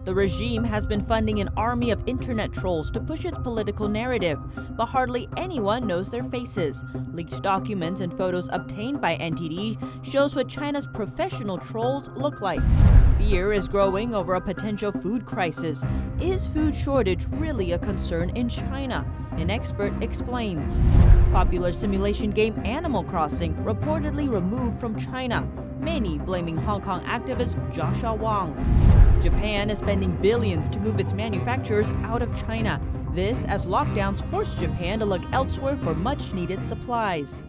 The regime has been funding an army of internet trolls to push its political narrative, but hardly anyone knows their faces. Leaked documents and photos obtained by NTD shows what China's professional trolls look like. Fear is growing over a potential food crisis. Is food shortage really a concern in China? An expert explains. Popular simulation game Animal Crossing reportedly removed from China, many blaming Hong Kong activist Joshua Wong. Japan is spending billions to move its manufacturers out of China. This as lockdowns force Japan to look elsewhere for much-needed supplies.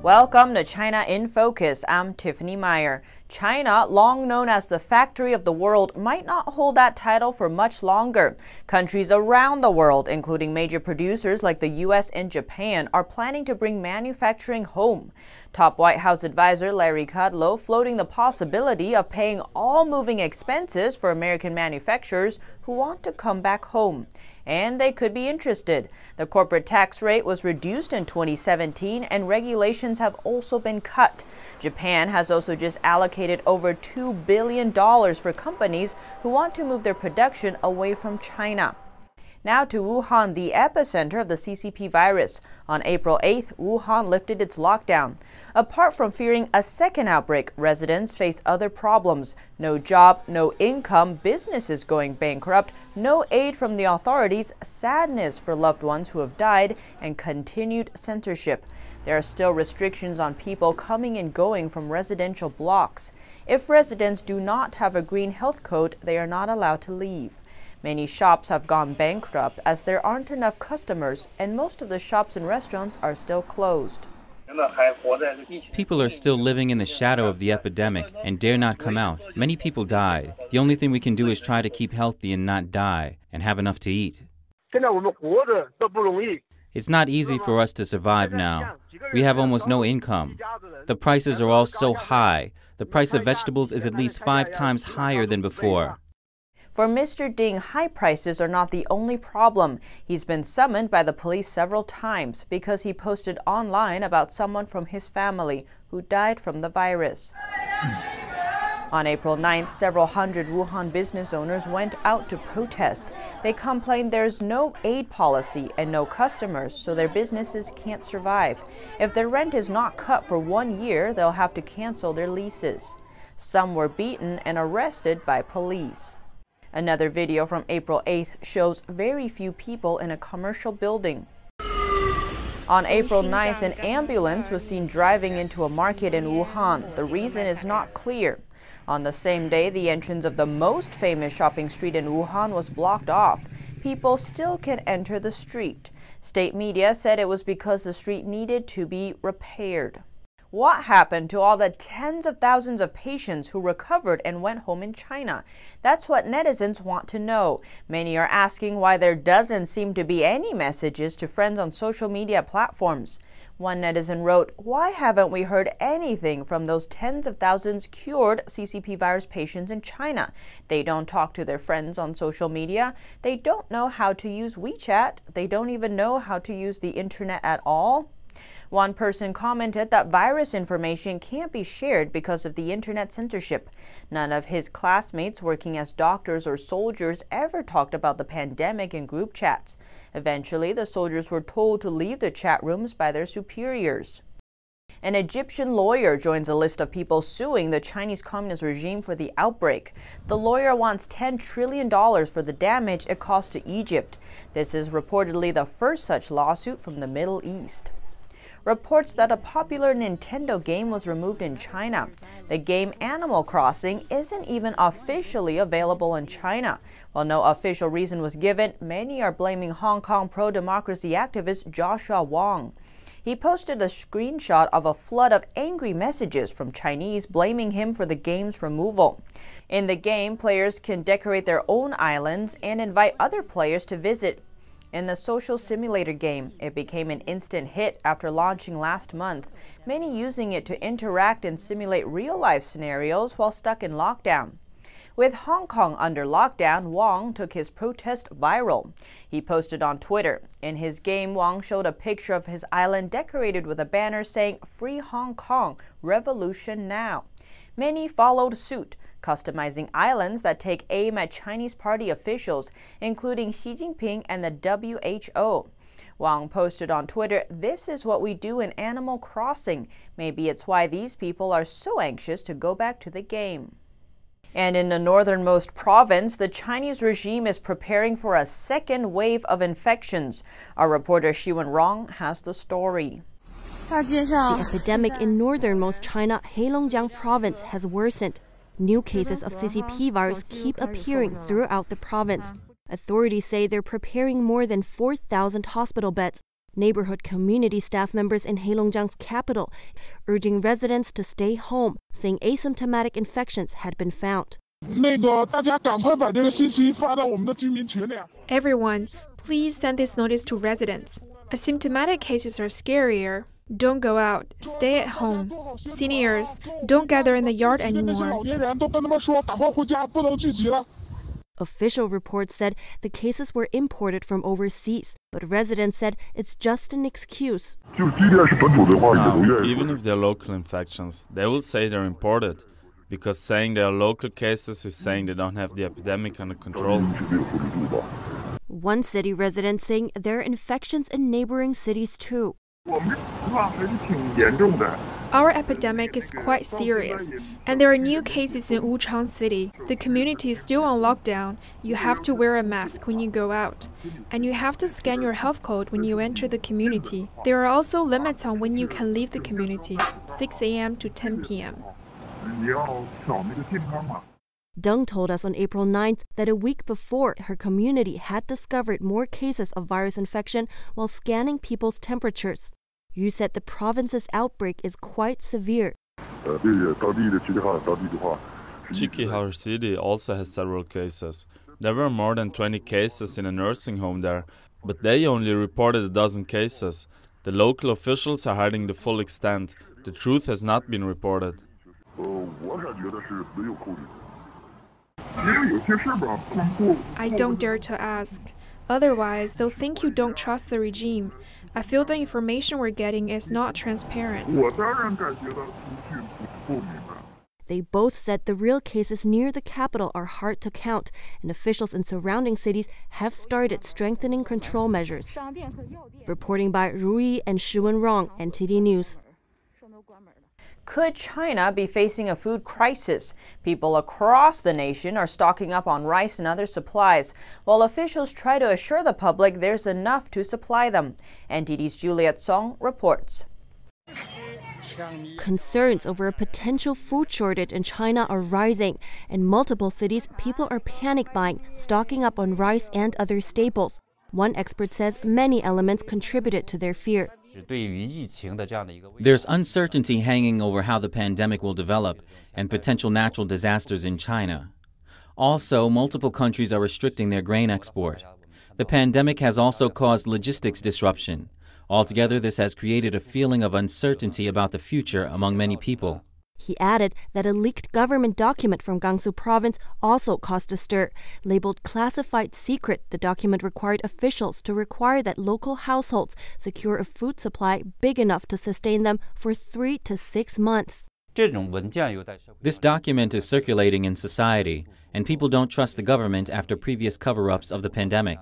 Welcome to China in Focus. I'm Tiffany Meyer. China, long known as the factory of the world, might not hold that title for much longer. Countries around the world, including major producers like the US and Japan, are planning to bring manufacturing home. Top White House advisor Larry Kudlow floating the possibility of paying all moving expenses for American manufacturers who want to come back home. And they could be interested. The corporate tax rate was reduced in 2017 and regulations have also been cut. Japan has also just allocated over $2 billion for companies who want to move their production away from China. Now to Wuhan, the epicenter of the CCP virus. On April 8th, Wuhan lifted its lockdown. Apart from fearing a second outbreak, residents face other problems. No job, no income, businesses going bankrupt, no aid from the authorities, sadness for loved ones who have died, and continued censorship. There are still restrictions on people coming and going from residential blocks. If residents do not have a green health code, they are not allowed to leave. Many shops have gone bankrupt as there aren't enough customers, and most of the shops and restaurants are still closed. People are still living in the shadow of the epidemic and dare not come out. Many people died. The only thing we can do is try to keep healthy and not die, and have enough to eat. It's not easy for us to survive now. We have almost no income. The prices are all so high. The price of vegetables is at least 5 times higher than before. For Mr. Ding, high prices are not the only problem. He's been summoned by the police several times because he posted online about someone from his family who died from the virus. On April 9th, several hundred Wuhan business owners went out to protest. They complained there's no aid policy and no customers, so their businesses can't survive. If their rent is not cut for 1 year, they'll have to cancel their leases. Some were beaten and arrested by police. Another video from April 8th shows very few people in a commercial building. On April 9th, an ambulance was seen driving into a market in Wuhan. The reason is not clear. On the same day, the entrance of the most famous shopping street in Wuhan was blocked off. People still can enter the street. State media said it was because the street needed to be repaired. What happened to all the tens of thousands of patients who recovered and went home in China? That's what netizens want to know. Many are asking why there doesn't seem to be any messages to friends on social media platforms. One netizen wrote, "Why haven't we heard anything from those tens of thousands cured CCP virus patients in China? They don't talk to their friends on social media. They don't know how to use WeChat. They don't even know how to use the internet at all." One person commented that virus information can't be shared because of the internet censorship. None of his classmates working as doctors or soldiers ever talked about the pandemic in group chats. Eventually, the soldiers were told to leave the chat rooms by their superiors. An Egyptian lawyer joins a list of people suing the Chinese Communist regime for the outbreak. The lawyer wants $10 trillion for the damage it caused to Egypt. This is reportedly the first such lawsuit from the Middle East. Reports that a popular Nintendo game was removed in China. The game Animal Crossing isn't even officially available in China. While no official reason was given, many are blaming Hong Kong pro-democracy activist Joshua Wong. He posted a screenshot of a flood of angry messages from Chinese blaming him for the game's removal. In the game, players can decorate their own islands and invite other players to visit. In the social simulator game, it became an instant hit after launching last month, many using it to interact and simulate real-life scenarios while stuck in lockdown. With Hong Kong under lockdown, Wong took his protest viral. He posted on Twitter. In his game, Wong showed a picture of his island decorated with a banner saying, "Free Hong Kong, Revolution Now." Many followed suit, customizing islands that take aim at Chinese party officials, including Xi Jinping and the WHO. Wong posted on Twitter, "This is what we do in Animal Crossing. Maybe it's why these people are so anxious to go back to the game." And in the northernmost province, the Chinese regime is preparing for a second wave of infections. Our reporter Xiwen Rong has the story. The epidemic in northernmost China, Heilongjiang province, has worsened. New cases of CCP virus keep appearing throughout the province. Authorities say they're preparing more than 4,000 hospital beds. Neighborhood community staff members in Heilongjiang's capital urging residents to stay home, saying asymptomatic infections had been found. Everyone, please send this notice to residents. Asymptomatic cases are scarier. Don't go out. Stay at home. Seniors, don't gather in the yard anymore. Official reports said the cases were imported from overseas, but residents said it's just an excuse. Now, even if they're local infections, they will say they're imported, because saying they are local cases is saying they don't have the epidemic under control. One city resident saying there are infections in neighboring cities too. Our epidemic is quite serious, and there are new cases in Wuhan City. The community is still on lockdown. You have to wear a mask when you go out, and you have to scan your health code when you enter the community. There are also limits on when you can leave the community, 6 a.m. to 10 p.m. Deng told us on April 9th that a week before, her community had discovered more cases of virus infection while scanning people's temperatures. Yu said the province's outbreak is quite severe. Qikihar City also has several cases. There were more than 20 cases in a nursing home there, but they only reported a dozen cases. The local officials are hiding the full extent. The truth has not been reported. I don't dare to ask. Otherwise, they'll think you don't trust the regime. I feel the information we're getting is not transparent. They both said the real cases near the capital are hard to count, and officials in surrounding cities have started strengthening control measures. Reporting by Ruyi and Shiwen Rong, NTD News. Could China be facing a food crisis? People across the nation are stocking up on rice and other supplies, while officials try to assure the public there's enough to supply them. NTD's Juliet Song reports. Concerns over a potential food shortage in China are rising. In multiple cities, people are panic buying, stocking up on rice and other staples. One expert says many elements contributed to their fear. There's uncertainty hanging over how the pandemic will develop and potential natural disasters in China. Also, multiple countries are restricting their grain export. The pandemic has also caused logistics disruption. Altogether, this has created a feeling of uncertainty about the future among many people. He added that a leaked government document from Gansu province also caused a stir. Labeled classified secret, the document required officials to require that local households secure a food supply big enough to sustain them for 3 to 6 months. This document is circulating in society, and people don't trust the government after previous cover-ups of the pandemic.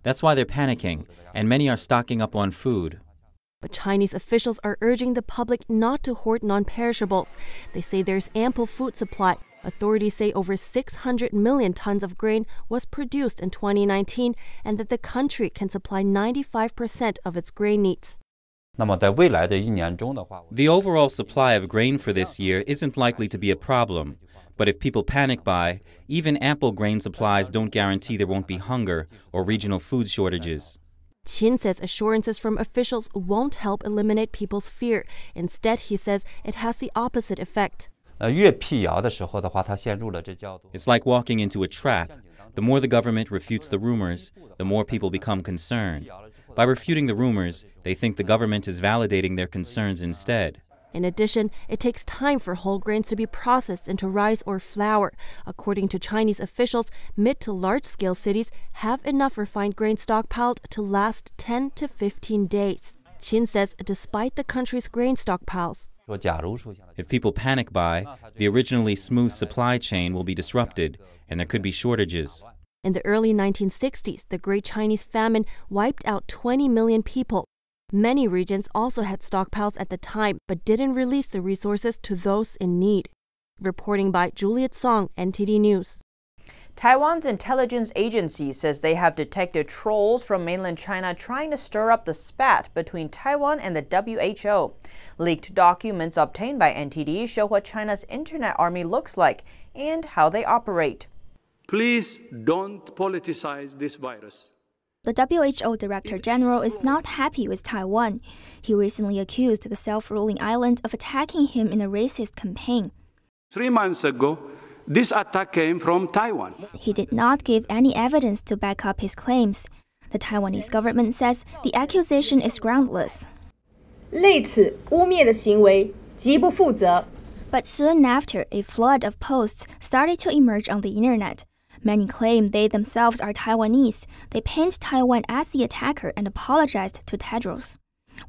That's why they're panicking, and many are stocking up on food. But Chinese officials are urging the public not to hoard non-perishables. They say there's ample food supply. Authorities say over 600 million tons of grain was produced in 2019 and that the country can supply 95% of its grain needs. The overall supply of grain for this year isn't likely to be a problem. But if people panic buy, even ample grain supplies don't guarantee there won't be hunger or regional food shortages. Qin says assurances from officials won't help eliminate people's fear. Instead, he says it has the opposite effect. It's like walking into a trap. The more the government refutes the rumors, the more people become concerned. By refuting the rumors, they think the government is validating their concerns instead. In addition, it takes time for whole grains to be processed into rice or flour. According to Chinese officials, mid to large-scale cities have enough refined grain stockpiled to last 10 to 15 days. Qin says despite the country's grain stockpiles, If people panic buy, the originally smooth supply chain will be disrupted, and there could be shortages. In the early 1960s, the Great Chinese Famine wiped out 20 million people. Many regions also had stockpiles at the time, but didn't release the resources to those in need. Reporting by Juliet Song, NTD News. Taiwan's intelligence agency says they have detected trolls from mainland China trying to stir up the spat between Taiwan and the WHO. Leaked documents obtained by NTD show what China's internet army looks like and how they operate. Please don't politicize this virus. The WHO Director General is not happy with Taiwan. He recently accused the self-ruling island of attacking him in a racist campaign. 3 months ago, this attack came from Taiwan. He did not give any evidence to back up his claims. The Taiwanese government says the accusation is groundless. 类此污蔑的行为极不负责. But soon after, a flood of posts started to emerge on the internet. Many claim they themselves are Taiwanese. They paint Taiwan as the attacker and apologized to Tedros.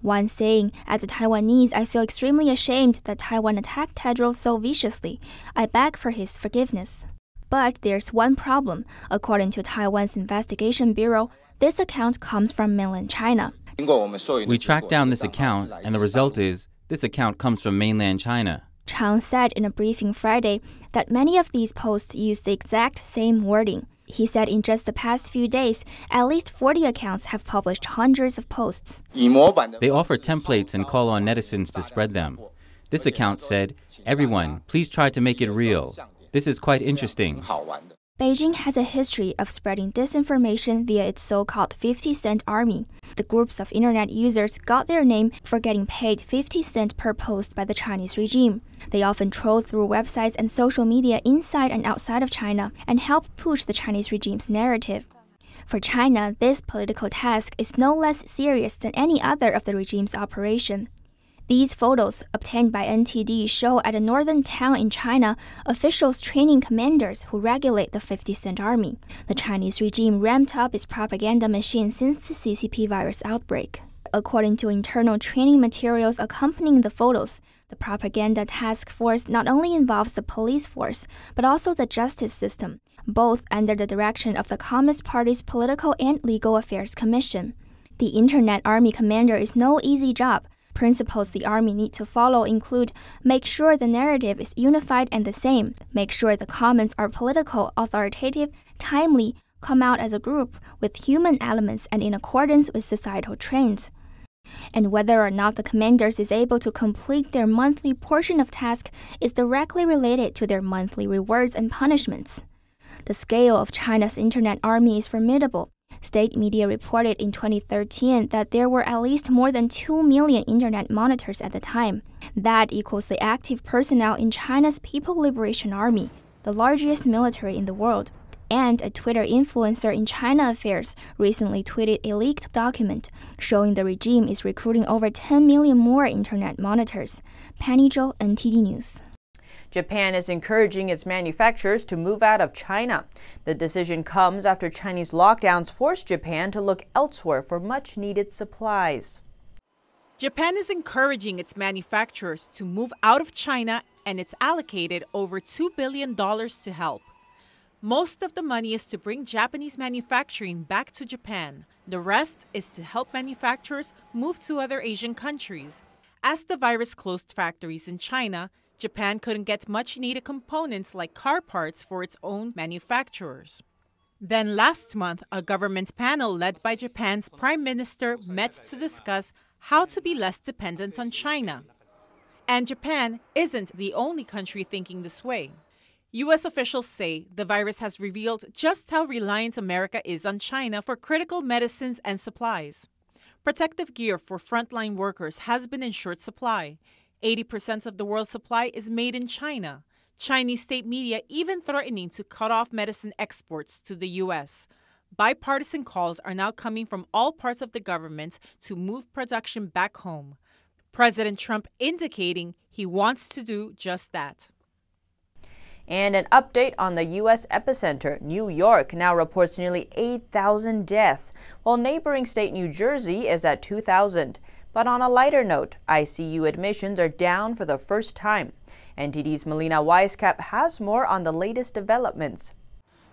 One saying, "As a Taiwanese, I feel extremely ashamed that Taiwan attacked Tedros so viciously. I beg for his forgiveness." But there's one problem. According to Taiwan's investigation bureau, this account comes from mainland China. We tracked down this account, and the result is this account comes from mainland China. Chang said in a briefing Friday that many of these posts use the exact same wording. He said in just the past few days, at least 40 accounts have published hundreds of posts. They offer templates and call on netizens to spread them. This account said, "Everyone, please try to make it real. This is quite interesting." Beijing has a history of spreading disinformation via its so-called 50 Cent Army. The groups of internet users got their name for getting paid 50 cents per post by the Chinese regime. They often troll through websites and social media inside and outside of China and help push the Chinese regime's narrative. For China, this political task is no less serious than any other of the regime's operation. These photos, obtained by NTD, show at a northern town in China officials training commanders who regulate the 50 Cent Army. The Chinese regime ramped up its propaganda machine since the CCP virus outbreak. According to internal training materials accompanying the photos, the propaganda task force not only involves the police force, but also the justice system, both under the direction of the Communist Party's Political and Legal Affairs Commission. The Internet Army commander is no easy job. Principles the army need to follow include make sure the narrative is unified and the same, make sure the comments are political, authoritative, timely, come out as a group with human elements and in accordance with societal trends. And whether or not the commanders is able to complete their monthly portion of task is directly related to their monthly rewards and punishments. The scale of China's internet army is formidable. State media reported in 2013 that there were at least more than 2 million internet monitors at the time. That equals the active personnel in China's People Liberation Army, the largest military in the world. And a Twitter influencer in China Affairs recently tweeted a leaked document showing the regime is recruiting over 10 million more internet monitors. Penny Zhou, NTD News. Japan is encouraging its manufacturers to move out of China. The decision comes after Chinese lockdowns forced Japan to look elsewhere for much-needed supplies. Japan is encouraging its manufacturers to move out of China, and it's allocated over $2 billion to help. Most of the money is to bring Japanese manufacturing back to Japan. The rest is to help manufacturers move to other Asian countries. As the virus closed factories in China, Japan couldn't get much-needed components like car parts for its own manufacturers. Then last month, a government panel led by Japan's Prime Minister met to discuss how to be less dependent on China. And Japan isn't the only country thinking this way. U.S. officials say the virus has revealed just how reliant America is on China for critical medicines and supplies. Protective gear for frontline workers has been in short supply. 80% of the world's supply is made in China. Chinese state media even threatening to cut off medicine exports to the U.S. Bipartisan calls are now coming from all parts of the government to move production back home. President Trump indicating he wants to do just that. And an update on the U.S. epicenter. New York now reports nearly 8,000 deaths, while neighboring state New Jersey is at 2,000. But on a lighter note, ICU admissions are down for the first time. NTD's Melina Weisskap has more on the latest developments.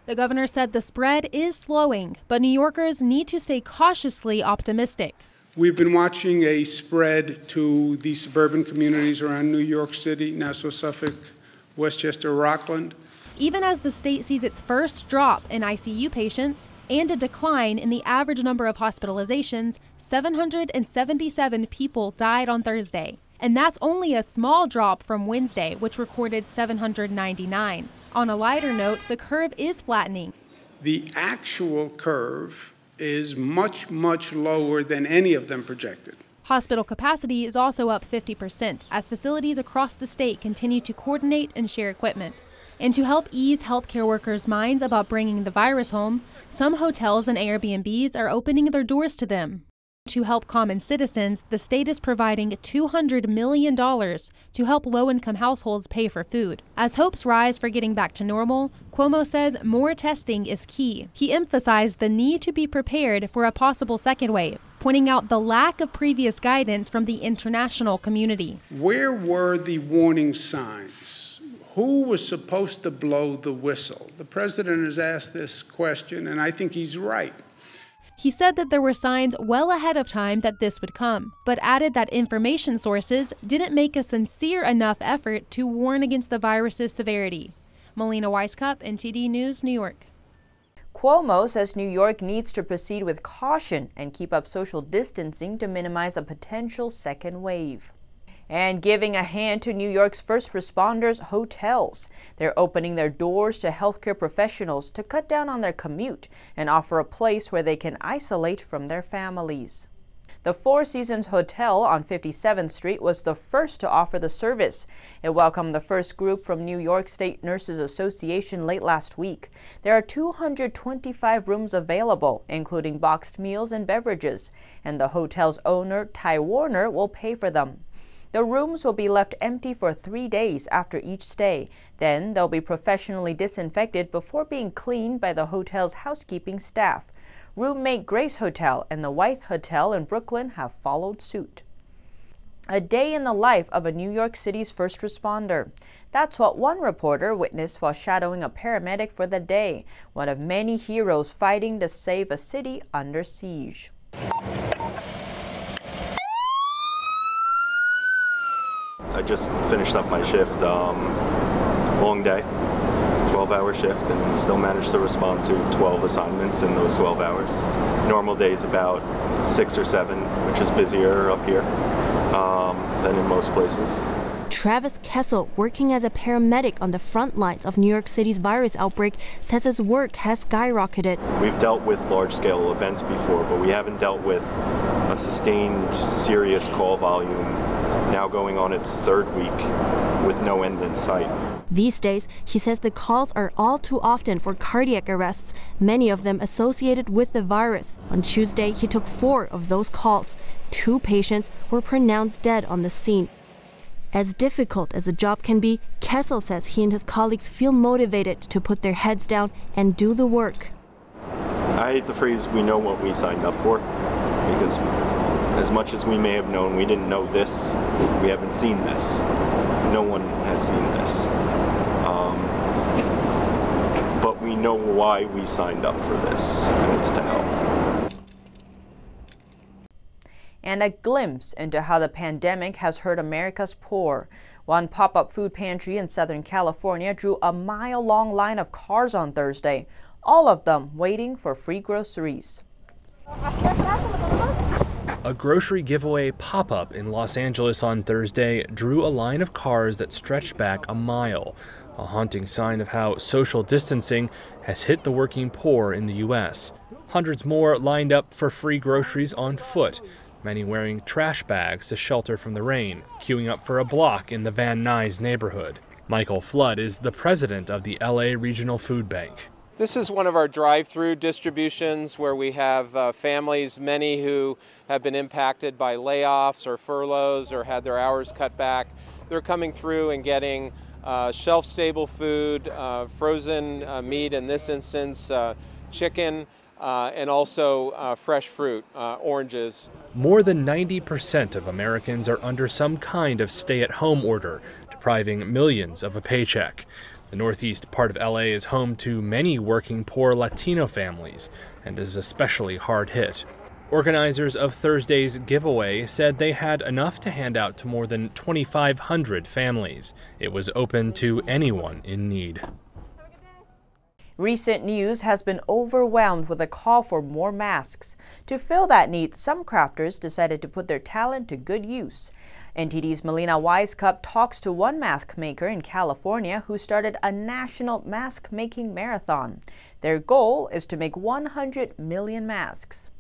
The governor said the spread is slowing, but New Yorkers need to stay cautiously optimistic. We've been watching a spread to the suburban communities around New York City, Nassau, Suffolk, Westchester, Rockland. Even as the state sees its first drop in ICU patients and a decline in the average number of hospitalizations, 777 people died on Thursday. And that's only a small drop from Wednesday, which recorded 799. On a lighter note, the curve is flattening. The actual curve is much, much lower than any of them projected. Hospital capacity is also up 50% as facilities across the state continue to coordinate and share equipment. And to help ease healthcare workers' minds about bringing the virus home, some hotels and Airbnbs are opening their doors to them. To help common citizens, the state is providing $200 million to help low-income households pay for food. As hopes rise for getting back to normal, Cuomo says more testing is key. He emphasized the need to be prepared for a possible second wave, pointing out the lack of previous guidance from the international community. Where were the warning signs? Who was supposed to blow the whistle? The president has asked this question, and I think he's right. He said that there were signs well ahead of time that this would come, but added that information sources didn't make a sincere enough effort to warn against the virus's severity. Melina Weisskap, NTD News, New York. Cuomo says New York needs to proceed with caution and keep up social distancing to minimize a potential second wave. And giving a hand to New York's first responders, hotels. They're opening their doors to healthcare professionals to cut down on their commute and offer a place where they can isolate from their families. The Four Seasons Hotel on 57th Street was the first to offer the service. It welcomed the first group from New York State Nurses Association late last week. There are 225 rooms available, including boxed meals and beverages, and the hotel's owner, Ty Warner, will pay for them. The rooms will be left empty for 3 days after each stay. Then they'll be professionally disinfected before being cleaned by the hotel's housekeeping staff. Roommate Grace Hotel and the White Hotel in Brooklyn have followed suit. A day in the life of a New York City's first responder. That's what one reporter witnessed while shadowing a paramedic for the day, one of many heroes fighting to save a city under siege. I just finished up my shift, long day, 12-hour shift, and still managed to respond to 12 assignments in those 12 hours. Normal days about 6 or 7, which is busier up here than in most places. Travis Kessel, working as a paramedic on the front lines of New York City's virus outbreak, says his work has skyrocketed. We've dealt with large-scale events before, but we haven't dealt with a sustained, serious call volume, now going on its 3rd week with no end in sight. These days, he says the calls are all too often for cardiac arrests, many of them associated with the virus. On Tuesday, he took 4 of those calls. 2 patients were pronounced dead on the scene. As difficult as the job can be, Kessel says he and his colleagues feel motivated to put their heads down and do the work. I hate the phrase, we know what we signed up for, because as much as we may have known, we didn't know this. We haven't seen this. No one has seen this. But we know why we signed up for this, and it's to help. And a glimpse into how the pandemic has hurt America's poor. One pop-up food pantry in Southern California drew a mile-long line of cars on Thursday, all of them waiting for free groceries. A grocery giveaway pop-up in Los Angeles on Thursday drew a line of cars that stretched back a mile, a haunting sign of how social distancing has hit the working poor in the U.S. Hundreds more lined up for free groceries on foot, many wearing trash bags to shelter from the rain, queuing up for a block in the Van Nuys neighborhood. Michael Flood is the president of the LA Regional Food Bank. This is one of our drive-through distributions where we have families, many who have been impacted by layoffs or furloughs or had their hours cut back. They're coming through and getting shelf-stable food, frozen meat in this instance, chicken, and also fresh fruit, oranges. More than 90% of Americans are under some kind of stay-at-home order, depriving millions of a paycheck. The northeast part of LA is home to many working poor Latino families and is especially hard hit. Organizers of Thursday's giveaway said they had enough to hand out to more than 2,500 families. It was open to anyone in need. Recent news has been overwhelmed with a call for more masks. To fill that need, some crafters decided to put their talent to good use. NTD's Melina Weiskup talks to one mask maker in California who started a national mask-making marathon. Their goal is to make 100 million masks.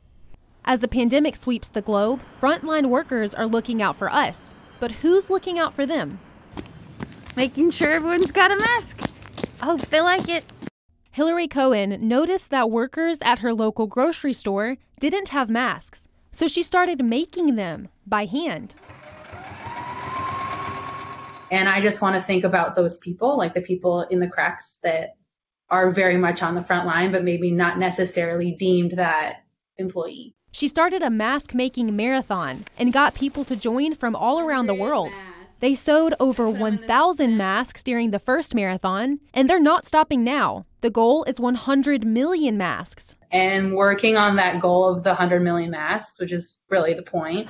As the pandemic sweeps the globe, frontline workers are looking out for us. But who's looking out for them? Making sure everyone's got a mask. I hope they like it. Hillary Cohen noticed that workers at her local grocery store didn't have masks, so she started making them by hand. And I just want to think about those people, like the people in the cracks that are very much on the front line, but maybe not necessarily deemed that employee. She started a mask-making marathon and got people to join from all around the world. They sewed over 1,000 masks during the first marathon, and they're not stopping now. The goal is 100 million masks. And working on that goal of the 100 million masks, which is really the point,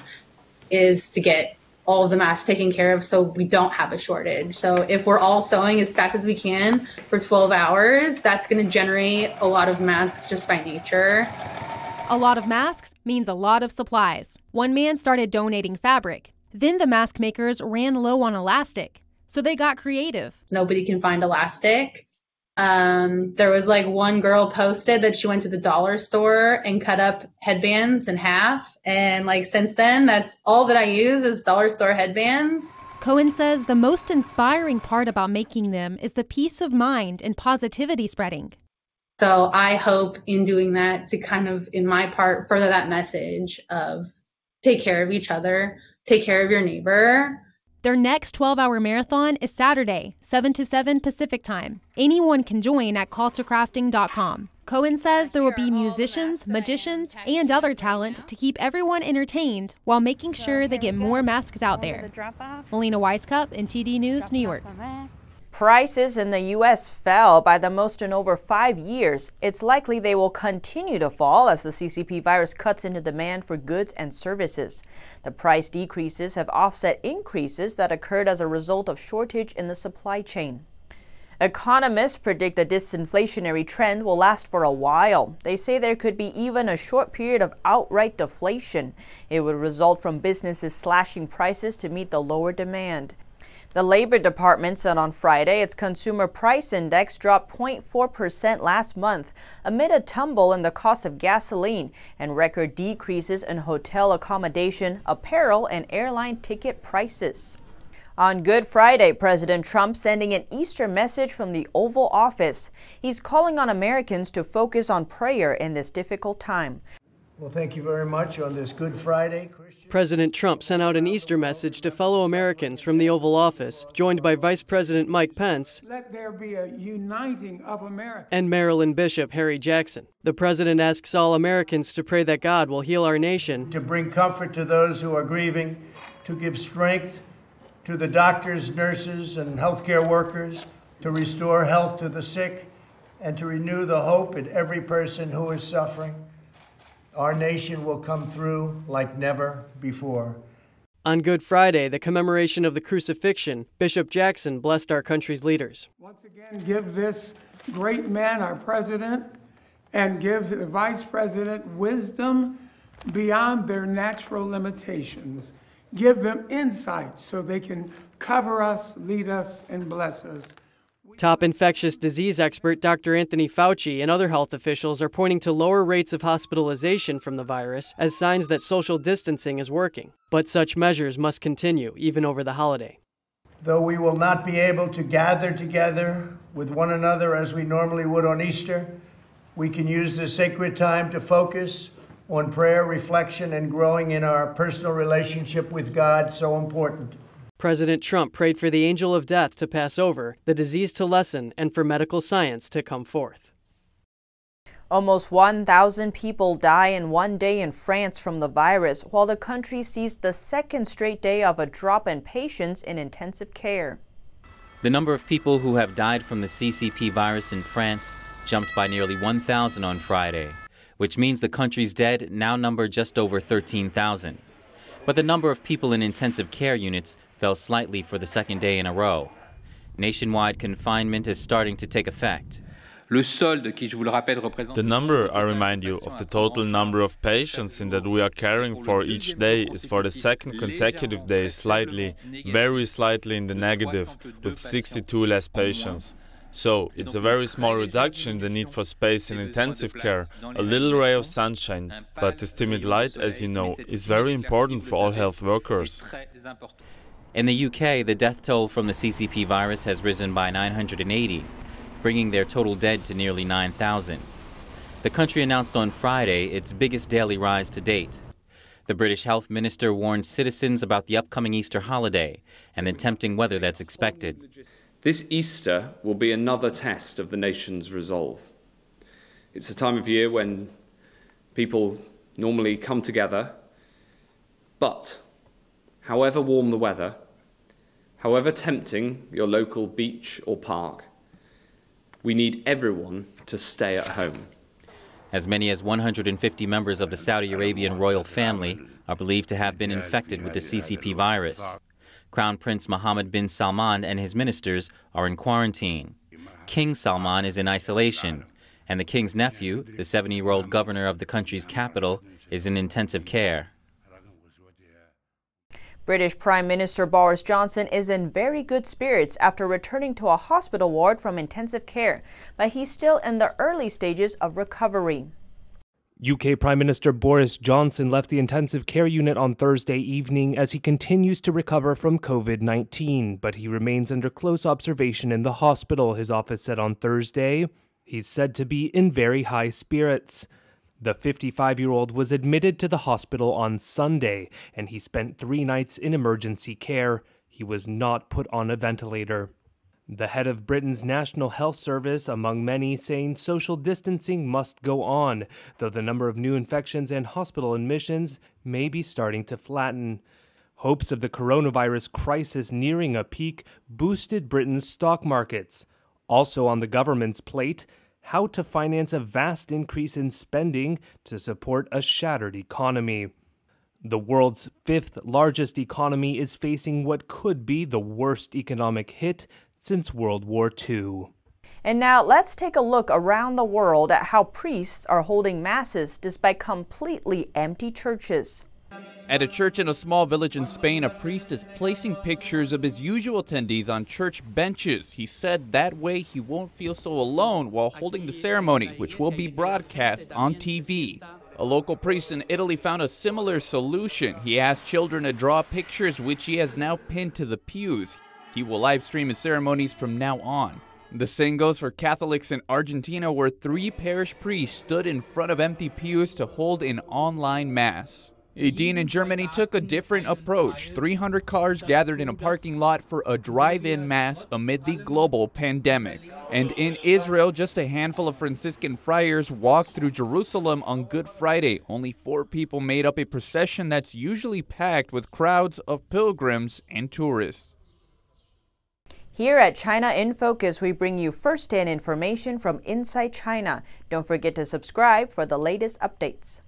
is to get all of the masks taken care of so we don't have a shortage. So if we're all sewing as fast as we can for 12 hours, that's going to generate a lot of masks just by nature. A lot of masks means a lot of supplies. One man started donating fabric. Then the mask makers ran low on elastic, so they got creative. Nobody can find elastic. There was like one girl posted that she went to the dollar store and cut up headbands in half. And like since then, that's all that I use is dollar store headbands. Cohen says the most inspiring part about making them is the peace of mind and positivity spreading. So I hope in doing that to kind of, in my part, further that message of take care of each other, take care of your neighbor. Their next 12-hour marathon is Saturday, 7 to 7 Pacific time. Anyone can join at calltocrafting.com. Cohen says there will be musicians, magicians, and other talent to keep everyone entertained while making sure they get more masks out there. Melina Weiskup, NTD News, New York. Prices in the U.S. fell by the most in over 5 years. It's likely they will continue to fall as the CCP virus cuts into demand for goods and services. The price decreases have offset increases that occurred as a result of shortage in the supply chain. Economists predict the disinflationary trend will last for a while. They say there could be even a short period of outright deflation. It would result from businesses slashing prices to meet the lower demand. The Labor Department said on Friday its consumer price index dropped 0.4% last month amid a tumble in the cost of gasoline and record decreases in hotel accommodation, apparel, and airline ticket prices. On Good Friday, President Trump sending an Easter message from the Oval Office. He's calling on Americans to focus on prayer in this difficult time. Well, thank you very much on this Good Friday. President Trump sent out an Easter message to fellow Americans from the Oval Office, joined by Vice President Mike Pence. Let there be a uniting of America. And Maryland Bishop Harry Jackson. The president asks all Americans to pray that God will heal our nation. To bring comfort to those who are grieving, to give strength to the doctors, nurses, and healthcare workers, to restore health to the sick, and to renew the hope in every person who is suffering. Our nation will come through like never before. On Good Friday, the commemoration of the crucifixion, Bishop Jackson blessed our country's leaders. Once again, give this great man, our president, and give the vice president wisdom beyond their natural limitations. Give them insight so they can cover us, lead us, and bless us. Top infectious disease expert Dr. Anthony Fauci and other health officials are pointing to lower rates of hospitalization from the virus as signs that social distancing is working. But such measures must continue, even over the holiday. Though we will not be able to gather together with one another as we normally would on Easter, we can use this sacred time to focus on prayer, reflection, and growing in our personal relationship with God, so important. President Trump prayed for the angel of death to pass over, the disease to lessen, and for medical science to come forth. Almost 1,000 people die in one day in France from the virus, while the country sees the second straight day of a drop in patients in intensive care. The number of people who have died from the CCP virus in France jumped by nearly 1,000 on Friday, which means the country's dead now number just over 13,000. But the number of people in intensive care units fell slightly for the second day in a row. Nationwide confinement is starting to take effect. The number, I remind you, of the total number of patients in that we are caring for each day is for the second consecutive day slightly, very slightly in the negative, with 62 less patients. So, it's a very small reduction in the need for space in intensive care, a little ray of sunshine, but this timid light, as you know, is very important for all health workers. In the UK, the death toll from the CCP virus has risen by 980. Bringing their total dead to nearly 9,000. The country announced on Friday its biggest daily rise to date. The British Health Minister warned citizens about the upcoming Easter holiday and the tempting weather that's expected. This Easter will be another test of the nation's resolve. It's a time of year when people normally come together, but however warm the weather, however tempting your local beach or park, we need everyone to stay at home. As many as 150 members of the Saudi Arabian royal family are believed to have been infected with the CCP virus. Crown Prince Mohammed bin Salman and his ministers are in quarantine. King Salman is in isolation, and the king's nephew, the 70-year-old governor of the country's capital, is in intensive care. British Prime Minister Boris Johnson is in very good spirits after returning to a hospital ward from intensive care, but he's still in the early stages of recovery. UK Prime Minister Boris Johnson left the intensive care unit on Thursday evening as he continues to recover from COVID-19, but he remains under close observation in the hospital, his office said on Thursday. He's said to be in very high spirits. The 55-year-old was admitted to the hospital on Sunday, and he spent 3 nights in emergency care. He was not put on a ventilator. The head of Britain's National Health Service, among many, saying social distancing must go on, though the number of new infections and hospital admissions may be starting to flatten. Hopes of the coronavirus crisis nearing a peak boosted Britain's stock markets. Also on the government's plate, how to finance a vast increase in spending to support a shattered economy. The world's 5th largest economy is facing what could be the worst economic hit since World War II. And now let's take a look around the world at how priests are holding masses despite completely empty churches. At a church in a small village in Spain, a priest is placing pictures of his usual attendees on church benches. He said that way he won't feel so alone while holding the ceremony, which will be broadcast on TV. A local priest in Italy found a similar solution. He asked children to draw pictures, which he has now pinned to the pews. He will live stream his ceremonies from now on. The same goes for Catholics in Argentina, where 3 parish priests stood in front of empty pews to hold an online mass. A dean in Germany took a different approach. 300 cars gathered in a parking lot for a drive-in mass amid the global pandemic. And in Israel, just a handful of Franciscan friars walked through Jerusalem on Good Friday. Only 4 people made up a procession that's usually packed with crowds of pilgrims and tourists. Here at China in Focus, we bring you first-hand information from inside China. Don't forget to subscribe for the latest updates.